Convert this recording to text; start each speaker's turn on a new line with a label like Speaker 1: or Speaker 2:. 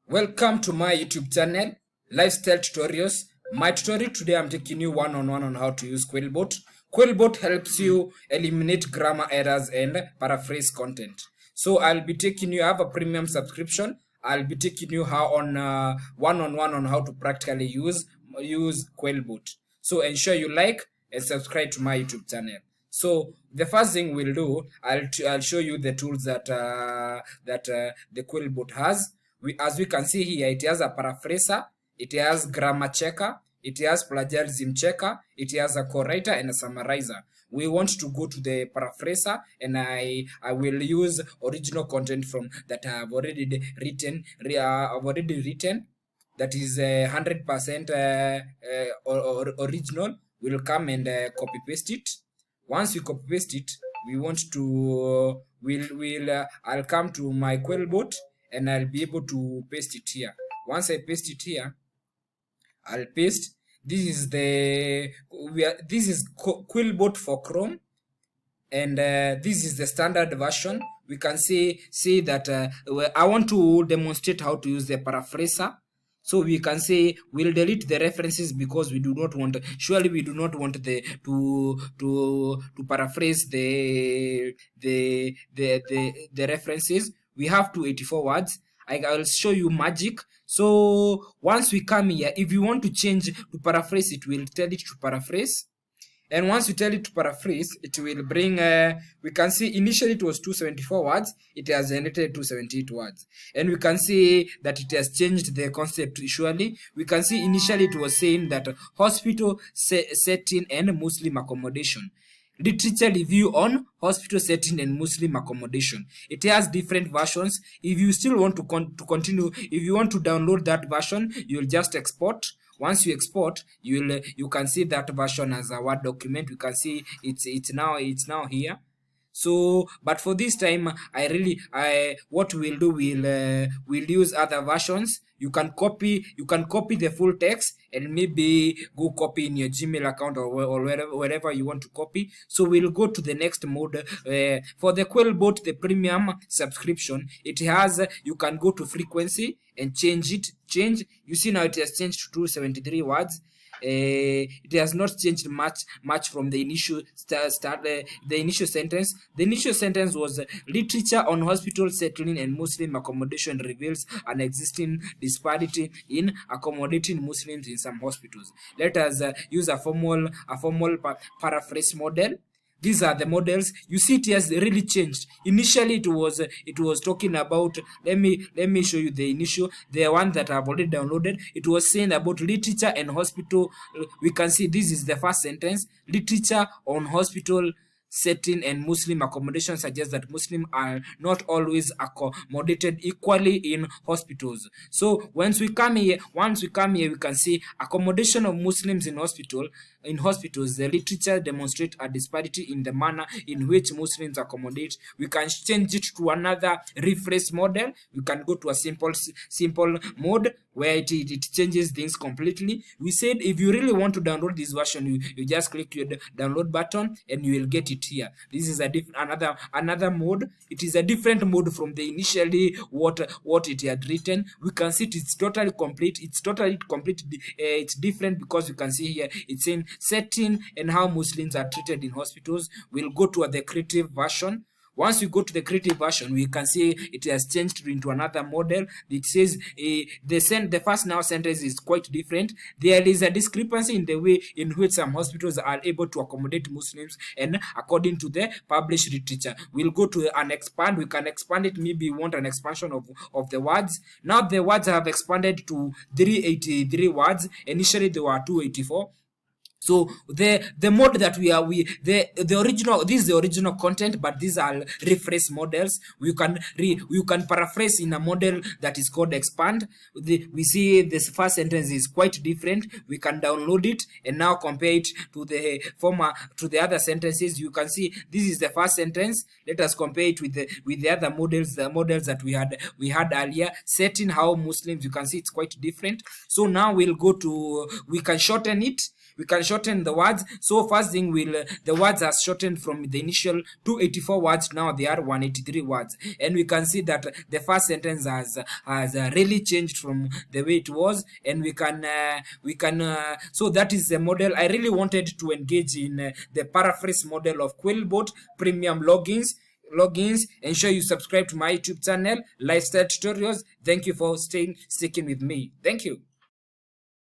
Speaker 1: Welcome to my YouTube channel, Lifestyle Tutorials. My tutorial today, I'm taking you one-on-one on how to use QUILLBOT. QUILLBOT helps you eliminate grammar errors and paraphrase content. So I'll be taking you, I have a premium subscription. I'll be taking you how on one-on-one on how to practically use QUILLBOT. So ensure you like and subscribe to my YouTube channel. So the first thing we'll do, I'll show you the tools that the QUILLBOT has. As we can see here, it has a paraphraser, it has grammar checker, it has plagiarism checker, it has a co-writer and a summarizer. We want to go to the paraphraser, and I will use original content from that I have already written. That is 100% original. We'll come and copy paste it. Once we copy paste it, we want to I'll come to my QuillBot and I'll be able to paste it here. Once I paste it here, I'll paste. This is QuillBot for Chrome, and this is the standard version. We can see that I want to demonstrate how to use the paraphraser. So we can say we'll delete the references because we do not want, surely we do not want the to paraphrase the references. We have 284 words. I'll show you magic. So once we come here, if you want to change to paraphrase, it will tell it to paraphrase. And once you tell it to paraphrase, it will bring, we can see initially it was 274 words, it has generated 278 words. And we can see that it has changed the concept usually. We can see initially it was saying that hospital setting and Muslim accommodation. Literature review on hospital setting and Muslim accommodation. It has different versions. If you still want to continue, if you want to download that version, you'll just export. Once you export, you can see that version as a Word document. You can see it's now here. So, but for this time, what we'll do, we'll use other versions. You can copy the full text and maybe go copy in your Gmail account or wherever you want to copy. So we'll go to the next mode. For the QUILLBOT, the premium subscription, it has, you can go to frequency and change it. You see now it has changed to 273 words. It has not changed much from the initial the initial sentence. The initial sentence was literature on hospital settling and Muslim accommodation reveals an existing disparity in accommodating Muslims in some hospitals. Let us use a formal paraphrase model. These are the models. You see it has really changed. Initially it was talking about, let me show you the initial, the one that I've already downloaded. It was saying about literature and hospital. We can see this is the first sentence. Literature on hospital setting and Muslim accommodation suggests that Muslims are not always accommodated equally in hospitals. So once we come here, we can see accommodation of Muslims in hospitals. The literature demonstrates a disparity in the manner in which Muslims accommodate. We can change it to another rephrase model. We can go to a simple mode where it changes things completely. We said if you really want to download this version, you just click your download button and you will get it here. This is another mode. It is a different mode from the initially what it had written. We can see it's totally complete. It's different because you can see here it's saying setting and how Muslims are treated in hospitals. We'll go to the creative version. Once we go to the creative version, we can see it has changed into another model. It says the first now sentence is quite different. There is a discrepancy in the way in which some hospitals are able to accommodate Muslims and according to the published literature. We'll go to an expand. We can expand it. Maybe we want an expansion of the words. Now the words have expanded to 383 words. Initially they were 284. So the mode that the original, this is the original content, but these are rephrase models. You can paraphrase in a model that is called expand. We see this first sentence is quite different. We can download it and now compare it to the other sentences. You can see this is the first sentence. Let us compare it with the other models, the models that we had earlier. Setting how Muslims, you can see it's quite different. So now we can shorten it. we can shorten the words. So first thing, the words are shortened from the initial 284 words. Now they are 183 words, and we can see that the first sentence has really changed from the way it was, and we can so that is the model. I really wanted to engage in the paraphrase model of QUILLBOT Premium logins. Ensure you subscribe to my YouTube channel, Lifestyle Tutorials. Thank you for sticking with me. Thank you.